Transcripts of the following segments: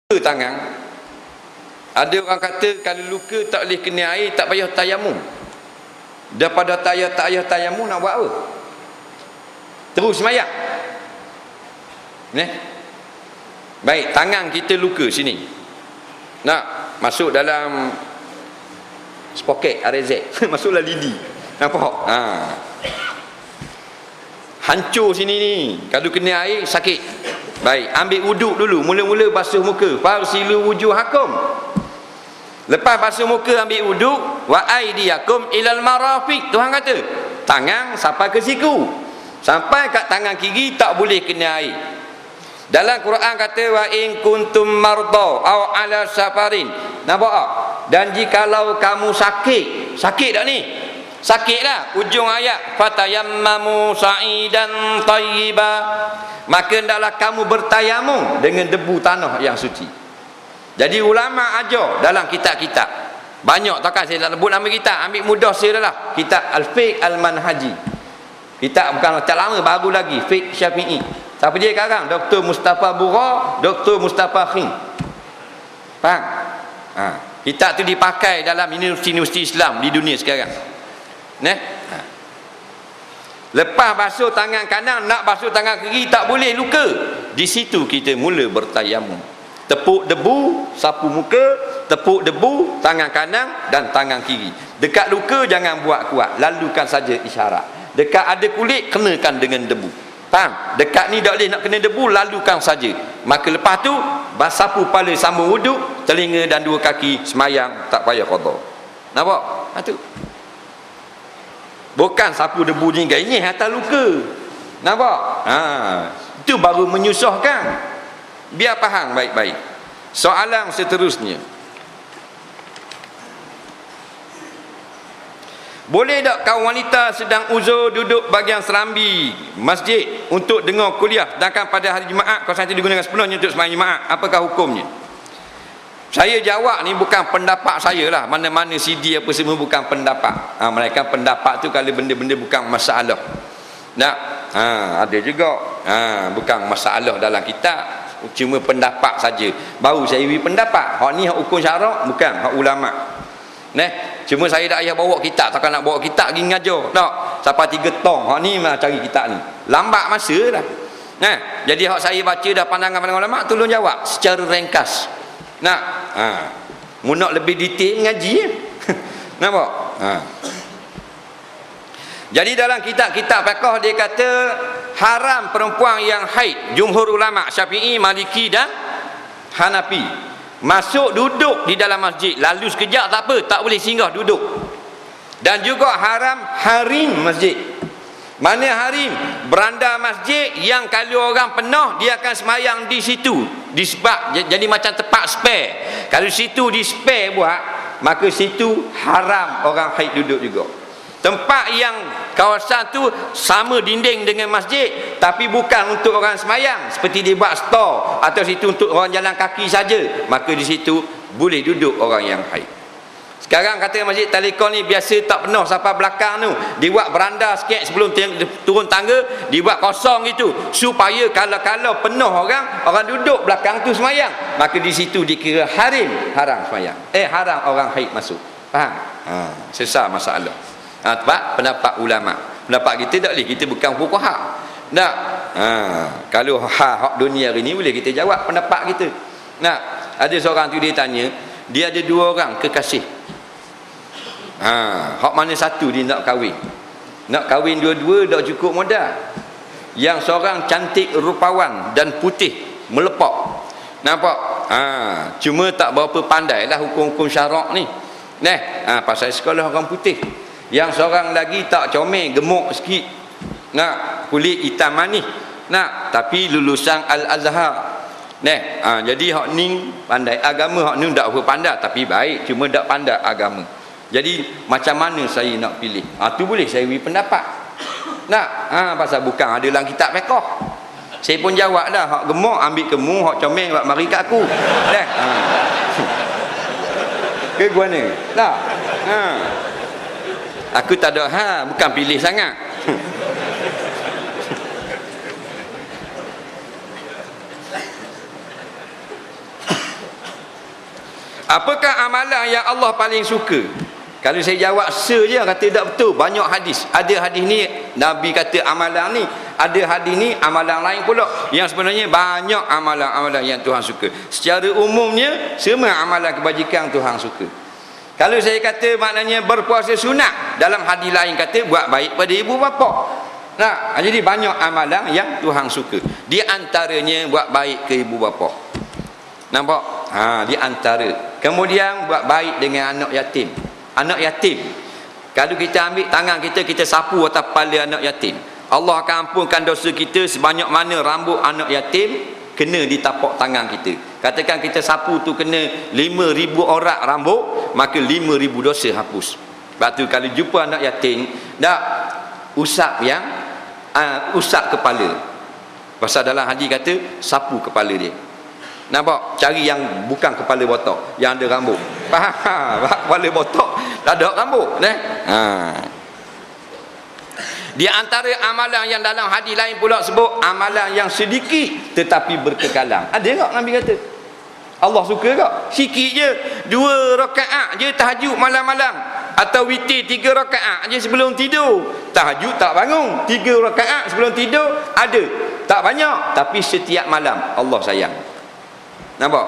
tangan. Ada orang kata kalau luka tak boleh kena air, tak payah tayamum. Daripada tak payah tayamum nak buat apa? Terus sembahyang. Baik, tangan kita luka sini. Nak masuk dalam spoket RZ. Masuklah lidi. Nampak? Hancur sini ni. Kalau kena air sakit. Baik, ambil wuduk dulu. Mula-mula basuh muka. Farsilu wujuhakum. Lepas basuh muka ambil wuduk. Wa aydiyakum ilal marafiq. Tuhan kata, tangan sampai ke siku. Sampai kat tangan kiri tak boleh kena air. Dalam Quran kata wa in kuntum marda aw ala safarin. Nampak tak? Dan jikalau kamu sakit. Sakit tak ni? Sakitlah. Ujung ayat fatayammamu sa'idan tayyiba. Maka hendaklah kamu bertayamum dengan debu tanah yang suci. Jadi ulama ajar dalam kitab-kitab. Banyak takkan saya nak sebut nama kitab. Ambil mudah saya dah lah. Kitab Al-Fiqh Al-Manhaji. Kitab bukan tak lama, baru lagi. Fiqh Syafi'i. Siapa dia sekarang? Dr. Mustafa Bura, Dr. Mustafa Khin. Faham? Kitab tu dipakai dalam universiti Islam di dunia sekarang. Lepas basuh tangan kanan, nak basuh tangan kiri tak boleh, luka. Di situ kita mula bertayamum. Tepuk debu, sapu muka, tepuk debu, tangan kanan dan tangan kiri. Dekat luka jangan buat kuat, lalukan saja isyarat. Dekat ada kulit, kenakan dengan debu. Faham? Dekat ni tak boleh nak kena debu, lalukan saja. Maka lepas tu, sapu kepala sambung wuduk, telinga dan dua kaki semayang, tak payah qada. Nampak? Tu. Bukan sapu debu ni gainyih atas luka. Nampak? Itu baru menyusahkan. Biar faham baik-baik. Soalan seterusnya. Boleh tak kaum wanita sedang uzur duduk bahagian serambi masjid untuk dengar kuliah, sedangkan pada hari Jumaat kawasan itu digunakan sepenuhnya untuk sembahyang Jumaat? Apakah hukumnya? Saya jawab ni bukan pendapat saya lah. Mana-mana CD apa semua bukan pendapat. Mereka pendapat tu kalau benda-benda bukan masalah. Ada juga. Bukan masalah dalam kitab. Cuma pendapat saja. Baru saya beri pendapat. Hak ni hak hukum syarak, bukan hak ulama. Cuma saya tak payah bawa kitab. Takkan nak bawa kitab pergi ngajar. Tak. Sampai 3 tong. Hak ni mah cari kitab ni. Lambat masa dah. Jadi hak saya baca dah pandangan-pandangan ulama, tolong jawab secara ringkas. Mu nak lebih detail ngaji ya? Nampak? Jadi dalam kitab-kitab fiqh dia kata haram perempuan yang haid. Jumhur ulama Syafi'i, Maliki dan Hanafi masuk duduk di dalam masjid. Lalu sekejap tak apa, tak boleh singgah duduk. Dan juga haram harim masjid. Mana harim? Beranda masjid yang kalau orang penuh dia akan semayang di situ, di sebab jadi macam tempat spare. Kalau situ di spare buat, maka situ haram orang haid duduk juga. Tempat yang kawasan tu sama dinding dengan masjid tapi bukan untuk orang semayang, seperti dia buat store atau situ untuk orang jalan kaki saja, maka di situ boleh duduk orang yang haid. Sekarang kata masjid Talikon ni biasa tak penuh sampai belakang tu. Dibuat beranda sikit sebelum turun tangga, dibuat kosong itu supaya kalau penuh orang duduk belakang tu semayang, maka di situ dikira haram semayang. Haram orang haid masuk. Faham? Sesat masalah. Sebab pendapat ulama. Pendapat kita tak boleh, kita bukan fuqaha. Tak. Kalau hak dunia hari ni boleh kita jawab pendapat kita. Ada seorang tu dia tanya, dia ada 2 orang kekasih. Hak mana satu dia nak kahwin? Nak kahwin dua-dua dah cukup modal. Yang seorang cantik rupawan dan putih melepak. Nampak? Cuma tak berapa pandai lah hukum-hukum syarak ni. Pasal sekolah orang putih. Yang seorang lagi tak comel, gemuk sikit. Kulit hitam manis. Tapi lulusan Al-Azhar. Jadi hak ni pandai agama, hak ni tak apa pandai tapi baik, cuma tak pandai agama. Jadi macam mana saya nak pilih? Tu boleh saya beri pendapat. Pasal bukan ada dalam kitab fiqh. Saya pun jawab dah, hak gemuk ambil kemu, hak comel buat mari kat aku. Ke gua ni? Tak. Aku tak ada bukan pilih sangat. Apakah amalan yang Allah paling suka? Kalau saya jawab je kata tak betul. Banyak hadis. Ada hadis ni Nabi kata amalan ni, ada hadis ni amalan lain pula. Yang sebenarnya banyak amalan-amalan yang Tuhan suka. Secara umumnya semua amalan kebajikan Tuhan suka. Kalau saya kata maknanya berpuasa sunat, dalam hadis lain kata buat baik pada ibu bapa. Nah, jadi banyak amalan yang Tuhan suka. Di antaranya buat baik ke ibu bapa. Nampak? Di antara. Kemudian buat baik dengan anak yatim. Anak yatim, kalau kita ambil tangan kita, kita sapu atas kepala anak yatim, Allah akan ampunkan dosa kita sebanyak mana rambut anak yatim kena di tapak tangan kita. Katakan kita sapu tu kena 5,000 orak rambut, maka 5,000 dosa hapus. Sebab tu kalau jumpa anak yatim, tak usap usap kepala. Pasal dalam hadis kata sapu kepala dia. Nampak? Cari yang bukan kepala botak, yang ada rambut. Faham? Kepala botak tak ada rambut, Di antara amalan yang dalam hadis lain pula sebut amalan yang sedikit tetapi berkekalan. Ada tak Nabi kata? Allah suka tak? Sikit je, 2 rakaat je tahajud malam-malam, atau witir 3 rakaat je sebelum tidur. Tahajud tak bangun, 3 rakaat sebelum tidur ada. Tak banyak tapi setiap malam Allah sayang. Nampak?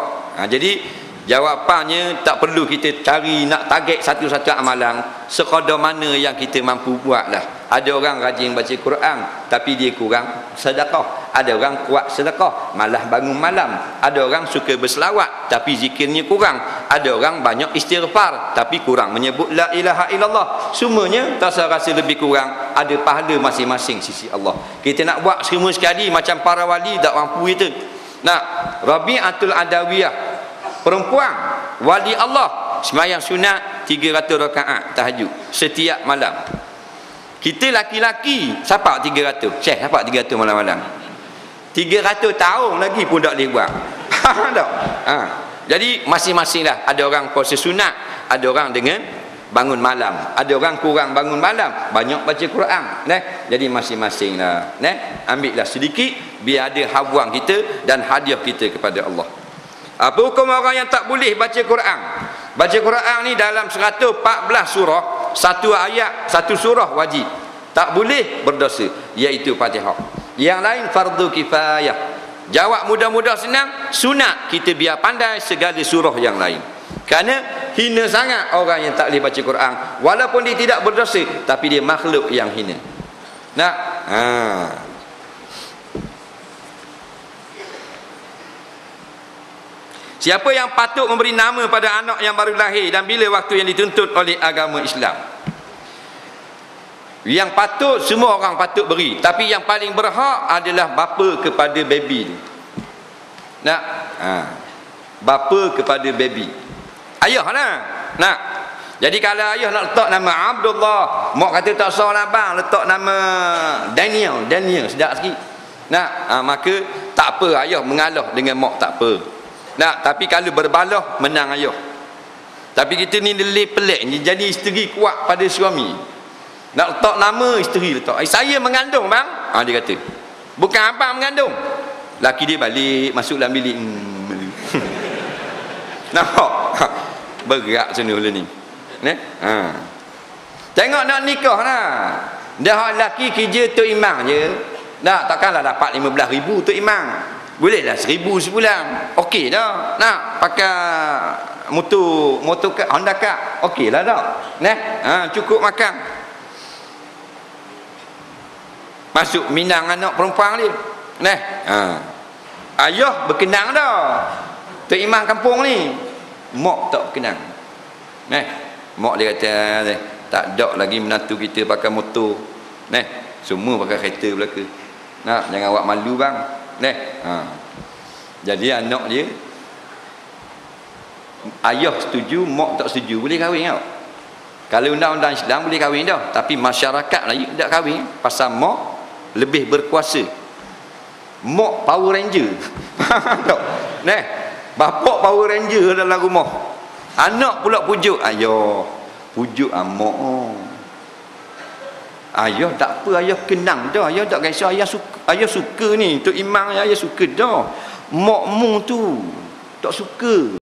Jadi jawapannya tak perlu kita cari nak target satu-satu amalan, sekadar mana yang kita mampu buatlah. Ada orang rajin baca Quran tapi dia kurang sedekah. Ada orang kuat sedekah malah bangun malam. Ada orang suka berselawat tapi zikirnya kurang. Ada orang banyak istighfar tapi kurang menyebut la ilaha illallah. Semuanya tak rasa lebih kurang. Ada pahala masing-masing sisi Allah. Kita nak buat semua sekali macam para wali tak mampu kita. Nah, Rabi'atul Adawiyah, perempuan wali Allah, sembahyang sunat 300 rakaat tahajud setiap malam. Kita laki-laki siapa 300? Syekh siapa 300 malam-malam? 300 tahun lagi pun tak boleh buat. Faham tak? Jadi masing-masing lah. Ada orang puasa sunat, ada orang dengan bangun malam, ada orang kurang bangun malam, banyak baca Quran. Jadi masing-masing lah. Ambillah sedikit biar ada habuan kita dan hadiah kita kepada Allah. Apa hukum orang yang tak boleh baca Quran? Baca Quran ni dalam 114 surah, satu ayat, satu surah wajib. Tak boleh berdosa, iaitu Fatihah. Yang lain fardu kifayah. Jawab mudah-mudah senang, sunat kita biar pandai segala surah yang lain. Kerana hina sangat orang yang tak boleh baca Quran, walaupun dia tidak berdosa tapi dia makhluk yang hina. Siapa yang patut memberi nama pada anak yang baru lahir dan bila waktu yang dituntut oleh agama Islam? Yang patut, semua orang patut beri, tapi yang paling berhak adalah bapa kepada baby. Bapa kepada baby. Ayah lah. Jadi kalau ayah nak letak nama Abdullah, mak kata tak sah lah bang, letak nama Daniel, sedap sikit. Maka tak apa ayah mengalah dengan mak, tak apa. Tapi kalau berbalah menang ayah. Tapi kita ni lebih pelik, jadi isteri kuat pada suami. Nak letak nama isteri letak. Saya mengandung bang. Dia kata. Bukan abang mengandung. Laki dia balik masuk dalam bilik. Nampak? Berat sana ni. Tengok nak nikah lah. Dah laki kerja Tok Imam je. Takkanlah dapat 15,000 Tok Imam. Boleh lah 1,000 sebulan. Okey dah. Pakai motor Honda Kart. Okey lah dah. Cukup makan. Masuk minang anak perempuan dia. Ayah berkenang dah. Tok Imam kampung ni. Mak tak berkenang. Mak dia kata tak ada lagi menantu kita pakai motor. Semua pakai kereta belaka. Jangan awak malu bang. Jadi anak dia, ayah setuju, mak tak setuju, boleh kahwin tau. Kalau undang-undang Islam boleh kahwin dah, tapi masyarakat Melayu tak kahwin pasal mak lebih berkuasa. Mak Power Ranger. Bapak Power Ranger dalam rumah, anak pula pujuk ayah, pujuk mak. Ayah tak apa, ayah kenang dah, ayah tak kisah, ayah suka ni Tok Imam, ayah suka dah. Makmu tu tak suka.